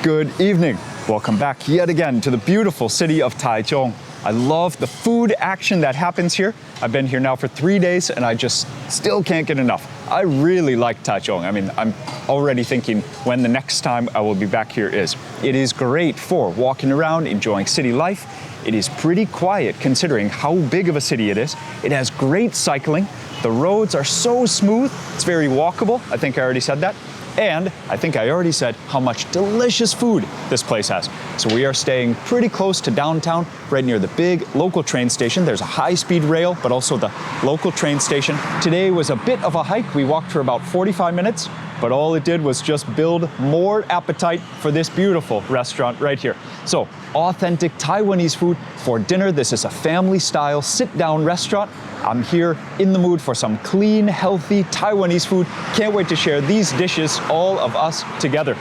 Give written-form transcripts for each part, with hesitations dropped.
Good evening. Welcome back yet again to the beautiful city of Taichung. I love the food action that happens here. I've been here now for 3 days and I just still can't get enough. I really like Taichung. I mean, I'm already thinking when the next time I will be back here is. It is great for walking around, enjoying city life. It is pretty quiet considering how big of a city it is. It has great cycling. The roads are so smooth. It's very walkable. I think I already said that. And I think I already said how much delicious food this place has. So we are staying pretty close to downtown, right near the big local train station. There's a high-speed rail, but also the local train station. Today was a bit of a hike. We walked for about 45 minutes, but all it did was just build more appetite for this beautiful restaurant right here. So, authentic Taiwanese food for dinner. This is a family-style sit-down restaurant. I'm here in the mood for some clean, healthy Taiwanese food. Can't wait to share these dishes, all of us together.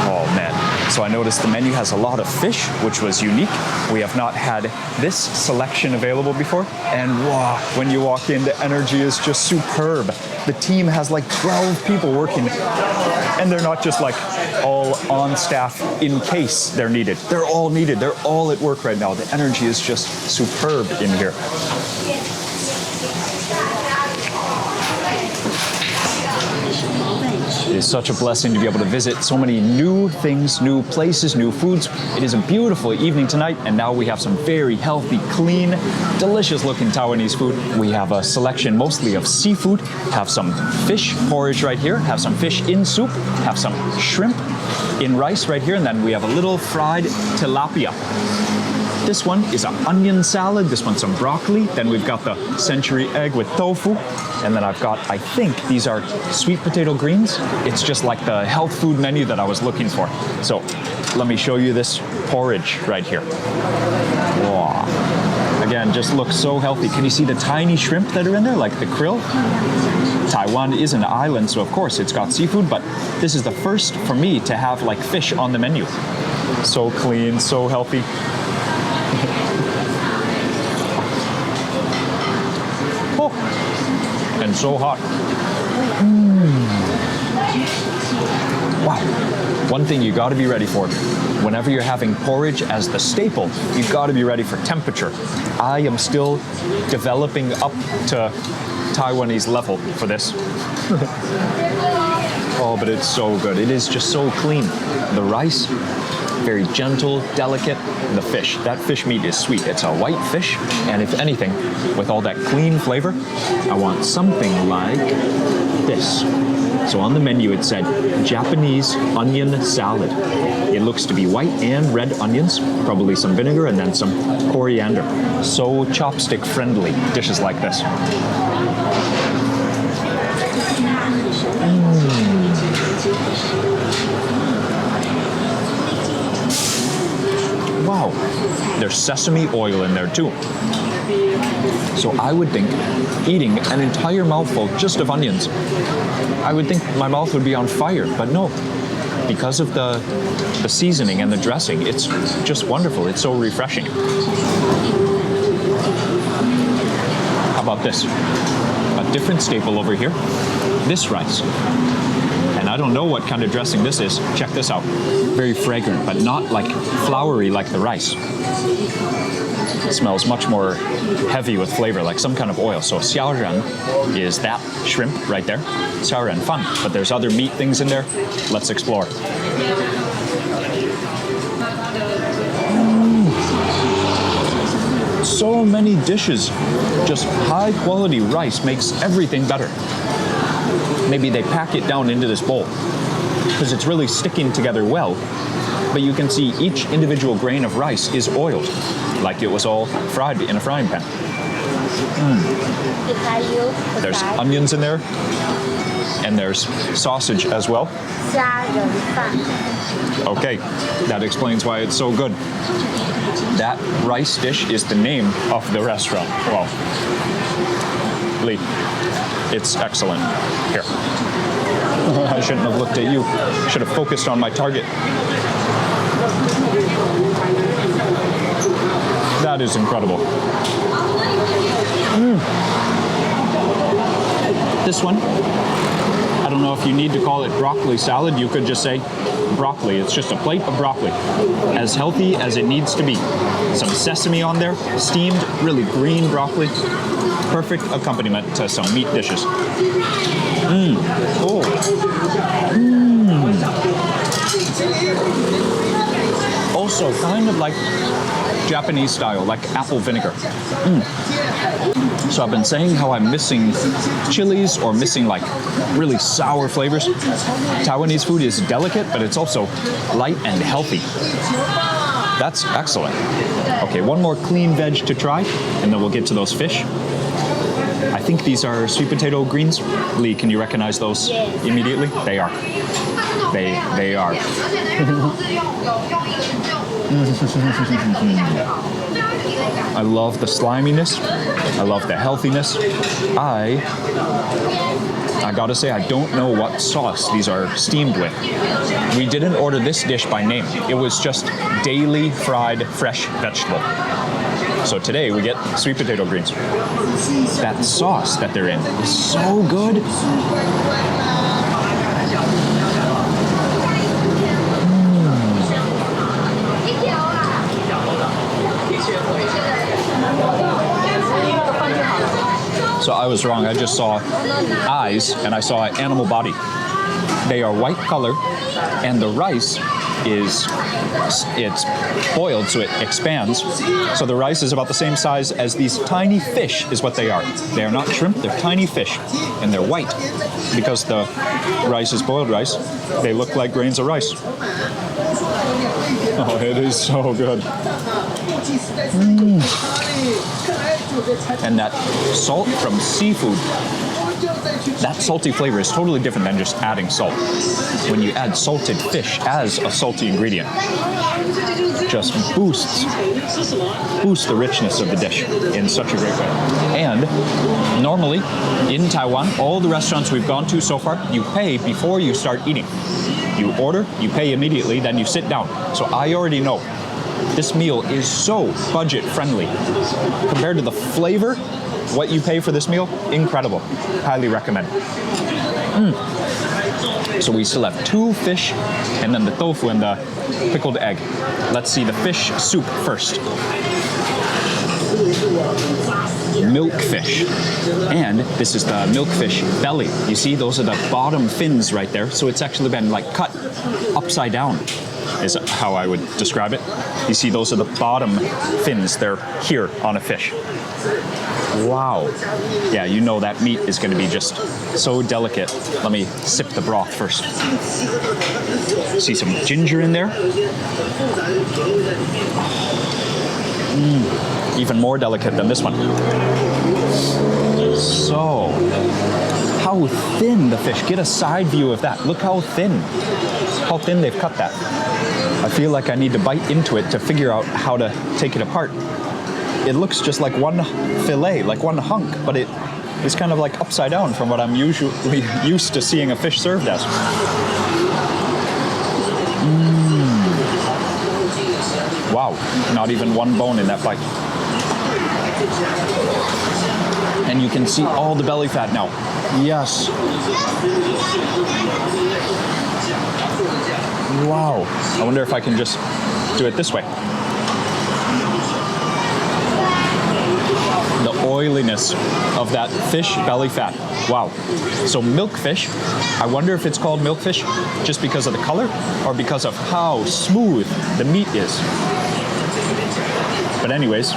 Oh man, so I noticed the menu has a lot of fish, which was unique. We have not had this selection available before. And wow, when you walk in, the energy is just superb. The team has like 12 people working, and they're not just like all on staff in case they're needed. They're all needed. They're all at work right now. The energy is just superb in here. It is such a blessing to be able to visit so many new things, new places, new foods. It is a beautiful evening tonight, and now we have some very healthy, clean, delicious-looking Taiwanese food. We have a selection mostly of seafood, have some fish porridge right here, have some fish in soup, have some shrimp in rice right here, and then we have a little fried tilapia. This one is an onion salad, this one's some broccoli, then we've got the century egg with tofu, and then I've got, I think these are sweet potato greens. It's just like the health food menu that I was looking for. So let me show you this porridge right here. Wow. Again, just looks so healthy. Can you see the tiny shrimp that are in there, like the krill? Taiwan is an island, so of course it's got seafood, but this is the first for me to have like fish on the menu. So clean, so healthy. Oh, and so hot. Wow. One thing you gotta be ready for. Whenever you're having porridge as the staple, you gotta be ready for temperature. I am still developing up to Taiwanese level for this. Oh, but it's so good. It is just so clean. The rice, very gentle, delicate. The fish, that fish meat is sweet. It's a white fish, and if anything, with all that clean flavor, I want something like this. So on the menu it said Japanese onion salad. It looks to be white and red onions, probably some vinegar and then some coriander. So chopstick friendly dishes like this. Wow, there's sesame oil in there too. So I would think eating an entire mouthful just of onions, I would think my mouth would be on fire, but no. Because of the seasoning and the dressing, it's just wonderful. It's so refreshing. How about this? A different staple over here, this rice. And I don't know what kind of dressing this is. Check this out. Very fragrant, but not like flowery like the rice. It smells much more heavy with flavor, like some kind of oil. So xiaoran is that shrimp right there. Xiaoran fan, but there's other meat things in there. Let's explore. So many dishes. Just high quality rice makes everything better. Maybe they pack it down into this bowl because it's really sticking together well. But you can see each individual grain of rice is oiled, like it was all fried in a frying pan. There's onions in there, and there's sausage as well. Okay, that explains why it's so good. That rice dish is the name of the restaurant. Well, Lee, it's excellent. Here. I shouldn't have looked at you. Should have focused on my target. That is incredible. This one, I don't don't know if you need to call it broccoli salad. You could just say broccoli. It's just a plate of broccoli, as healthy as it needs to be. Some sesame on there, steamed, really green broccoli. Perfect accompaniment to some meat dishes. Oh. Also, kind of like Japanese style, like apple vinegar. So I've been saying how I'm missing chilies or missing like really sour flavors. Taiwanese food is delicate, but it's also light and healthy. That's excellent. Okay, one more clean veg to try, and then we'll get to those fish. I think these are sweet potato greens. Lee, can you recognize those immediately? They are. They are. I love the sliminess. I love the healthiness. I gotta say, I don't know what sauce these are steamed with. We didn't order this dish by name. It was just daily fried fresh vegetable. So today we get sweet potato greens. That sauce that they're in is so good. So I was wrong. I just saw eyes and I saw an animal body. They are white color, and the rice it's boiled so it expands. So the rice is about the same size as these tiny fish is what they are. They are not shrimp, they're tiny fish, and they're white. Because the rice is boiled rice, they look like grains of rice. Oh, it is so good. And that salt from seafood, that salty flavor is totally different than just adding salt. When you add salted fish as a salty ingredient, just boosts the richness of the dish in such a great way. And normally in Taiwan, all the restaurants we've gone to so far, you pay before you start eating. You order, you pay immediately, then you sit down. So I already know this meal is so budget friendly. Compared to the flavor, what you pay for this meal, incredible. Highly recommend. So we still have 2 fish and then the tofu and the pickled egg. Let's see the fish soup first. Milkfish. And this is the milkfish belly. You see, those are the bottom fins right there. So it's actually been like cut upside down, is how I would describe it. You see, those are the bottom fins. They're here on a fish. Wow. Yeah, you know that meat is going to be just so delicate. Let me sip the broth first. See some ginger in there. Even more delicate than this one. So, how thin the fish. Get a side view of that. Look how thin they've cut that. I feel like I need to bite into it to figure out how to take it apart. It looks just like one fillet, like one hunk, but it is kind of like upside down from what I'm usually used to seeing a fish served as. Wow, not even one bone in that bite. And you can see all the belly fat now. Yes. Wow. I wonder if I can just do it this way. The oiliness of that fish belly fat. Wow. So milkfish, I wonder if it's called milkfish just because of the color or because of how smooth the meat is. But anyways,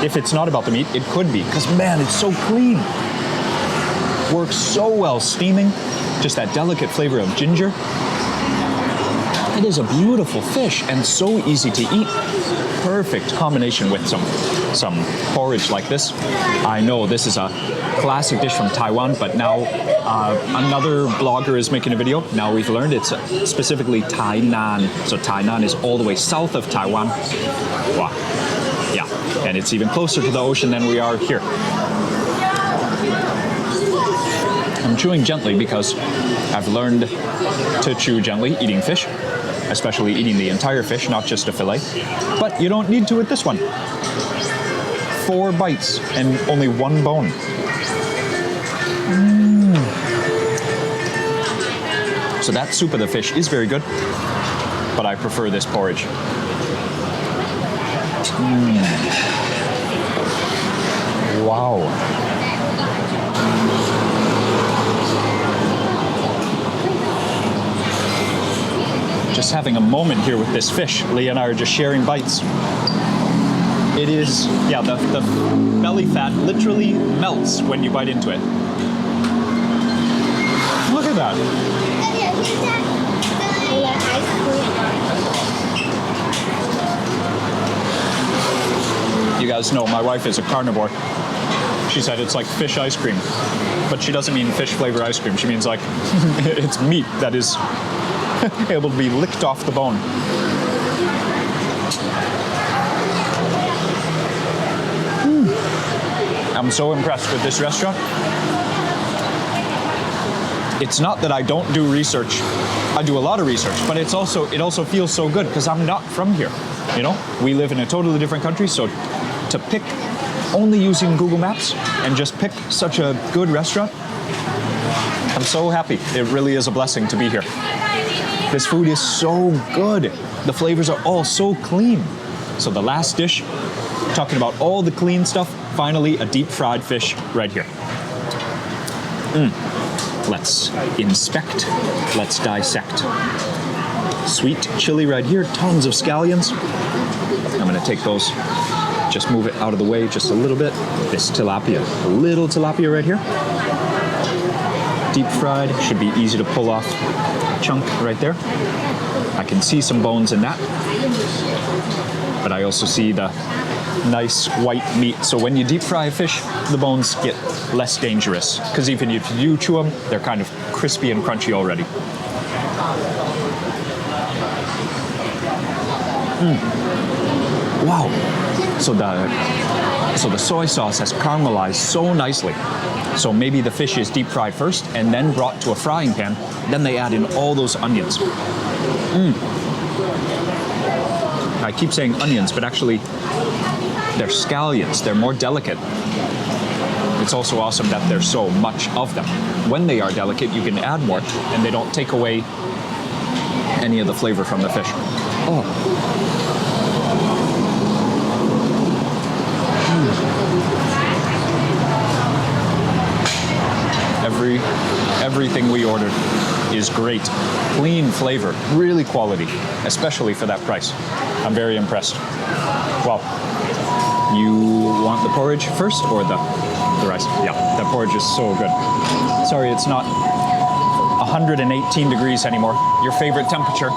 if it's not about the meat, it could be, because man, it's so clean. Works so well steaming, just that delicate flavor of ginger. It is a beautiful fish and so easy to eat. Perfect combination with some porridge like this. I know this is a classic dish from Taiwan, but now another blogger is making a video. Now we've learned it's specifically Tainan. So Tainan is all the way south of Taiwan. Wow. Yeah, and it's even closer to the ocean than we are here. I'm chewing gently because I've learned to chew gently eating fish, especially eating the entire fish, not just a fillet. But you don't need to with this one. 4 bites and only 1 bone. So that soup of the fish is very good, but I prefer this porridge. Wow. Just having a moment here with this fish. Leah and I are just sharing bites. It is, yeah, the belly fat literally melts when you bite into it. Look at that. You guys know my wife is a carnivore. She said it's like fish ice cream, but she doesn't mean fish flavor ice cream. She means like it's meat that is able to be licked off the bone. I'm so impressed with this restaurant. It's not that I don't do research. I do a lot of research, but it also feels so good because I'm not from here. You know, we live in a totally different country, so to pick only using Google Maps and just pick such a good restaurant, I'm so happy. It really is a blessing to be here. This food is so good. The flavors are all so clean. So the last dish, talking about all the clean stuff, finally a deep fried fish right here. Let's inspect, let's dissect. Sweet chili right here, tons of scallions. I'm gonna take those, just move it out of the way just a little bit. This tilapia, a little tilapia right here. Deep fried, should be easy to pull off. Chunk right there. I can see some bones in that. But I also see the nice white meat. So when you deep fry a fish, the bones get less dangerous. Because even if you chew them, they're kind of crispy and crunchy already. Wow. So the soy sauce has caramelized so nicely. So maybe the fish is deep fried first and then brought to a frying pan. Then they add in all those onions. I keep saying onions, but actually they're scallions. They're more delicate. It's also awesome that there's so much of them. When they are delicate, you can add more and they don't take away any of the flavor from the fish. Oh. Everything we ordered is great. Clean flavor, really quality, especially for that price. I'm very impressed. Wow. You want the porridge first or the rice? Yeah, that porridge is so good. Sorry, it's not 118 degrees anymore. Your favorite temperature.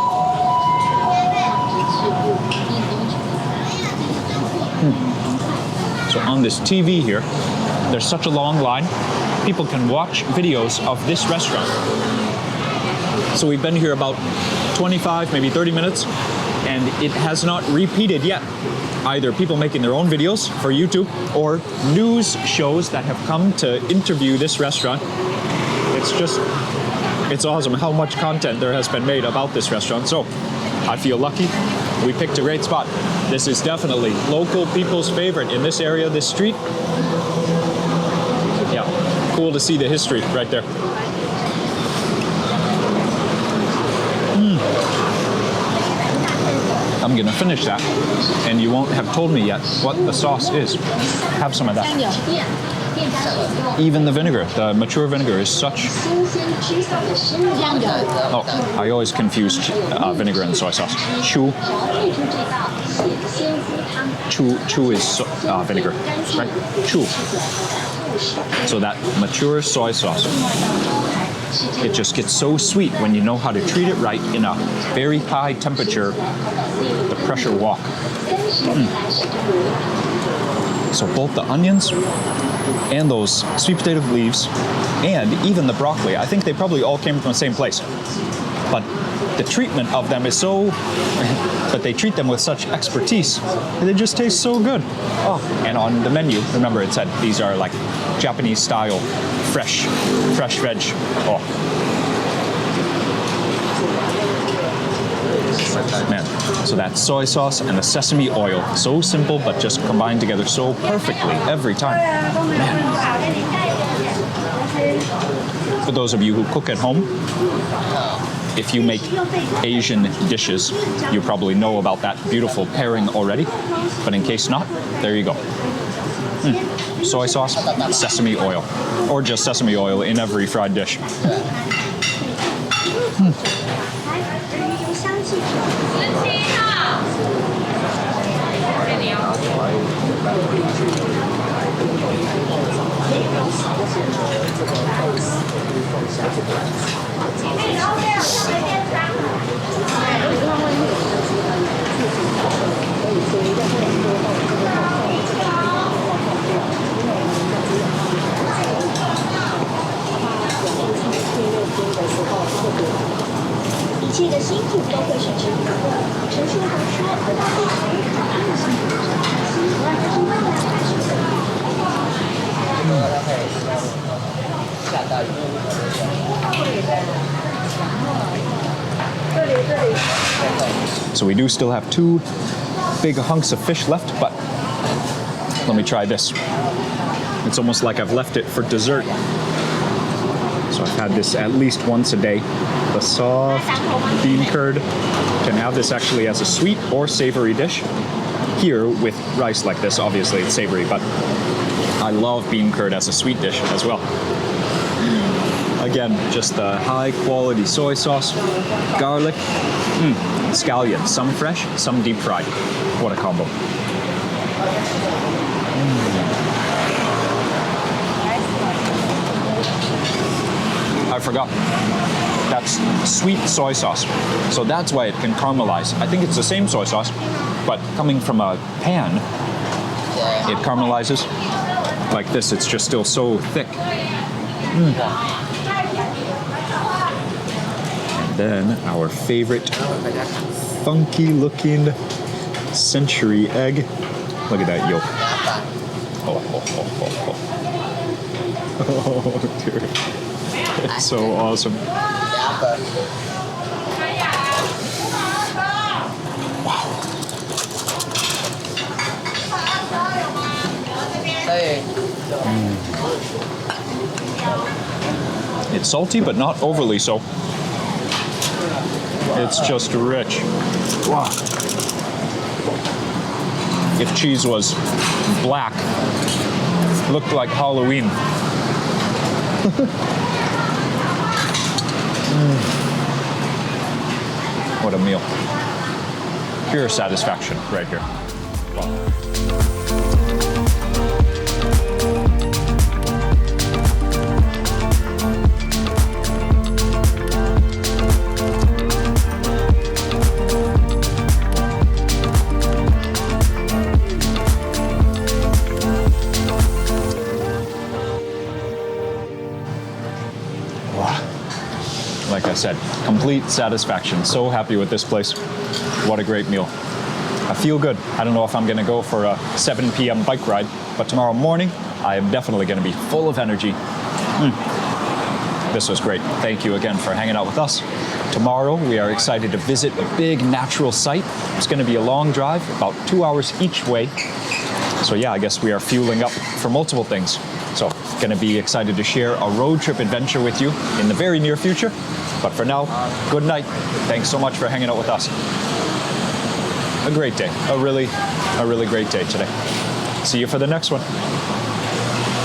So on this TV here, there's such a long line. People can watch videos of this restaurant. So we've been here about 25, maybe 30 minutes, and it has not repeated yet. Either people making their own videos for YouTube or news shows that have come to interview this restaurant. It's awesome how much content there has been made about this restaurant. So I feel lucky. We picked a great spot. This is definitely local people's favorite in this area, this street. Yeah, cool to see the history right there. I'm gonna finish that, and you won't have told me yet what the sauce is. Have some of that. Even the vinegar, the mature vinegar is such... Oh, I always confuse vinegar and soy sauce. Chu is vinegar, right? Chu. So that mature soy sauce, it just gets so sweet when you know how to treat it right in a very high temperature, the pressure wok. So both the onions and those sweet potato leaves and even the broccoli, I think they probably all came from the same place. But the treatment of them is so, but they treat them with such expertise, and they just taste so good. Oh, and on the menu, remember it said these are like Japanese style, fresh veg. Oh. Man, so that soy sauce and the sesame oil, so simple but just combined together so perfectly every time. Man. For those of you who cook at home, if you make Asian dishes, you probably know about that beautiful pairing already. But in case not, there you go. Soy sauce, sesame oil, or just sesame oil in every fried dish. So we do still have 2 big hunks of fish left, but let me try this. It's almost like I've left it for dessert. So I've had this at least once a day. The soft bean curd. Can have this actually as a sweet or savory dish. Here with rice like this, obviously it's savory, but I love bean curd as a sweet dish as well. Again, just the high quality soy sauce, garlic, scallions, some fresh, some deep fried. What a combo. I forgot. That's sweet soy sauce. So that's why it can caramelize. I think it's the same soy sauce, but coming from a pan, it caramelizes. Like this, it's just still so thick. And then our favorite funky looking century egg. Look at that yolk. Oh, dude. It's so awesome. Wow. It's salty, but not overly so. It's just rich. Wow. If cheese was black, looked like Halloween. What a meal. Pure satisfaction right here. Wow. Like I said, complete satisfaction. So happy with this place. What a great meal. I feel good. I don't know if I'm gonna go for a 7 p.m. bike ride, but tomorrow morning, I am definitely gonna be full of energy. This was great. Thank you again for hanging out with us. Tomorrow, we are excited to visit a big natural site. It's gonna be a long drive, about 2 hours each way. So yeah, I guess we are fueling up for multiple things. So, gonna be excited to share a road trip adventure with you in the very near future. But for now, good night. Thanks so much for hanging out with us. A great day, a really great day today. See you for the next one.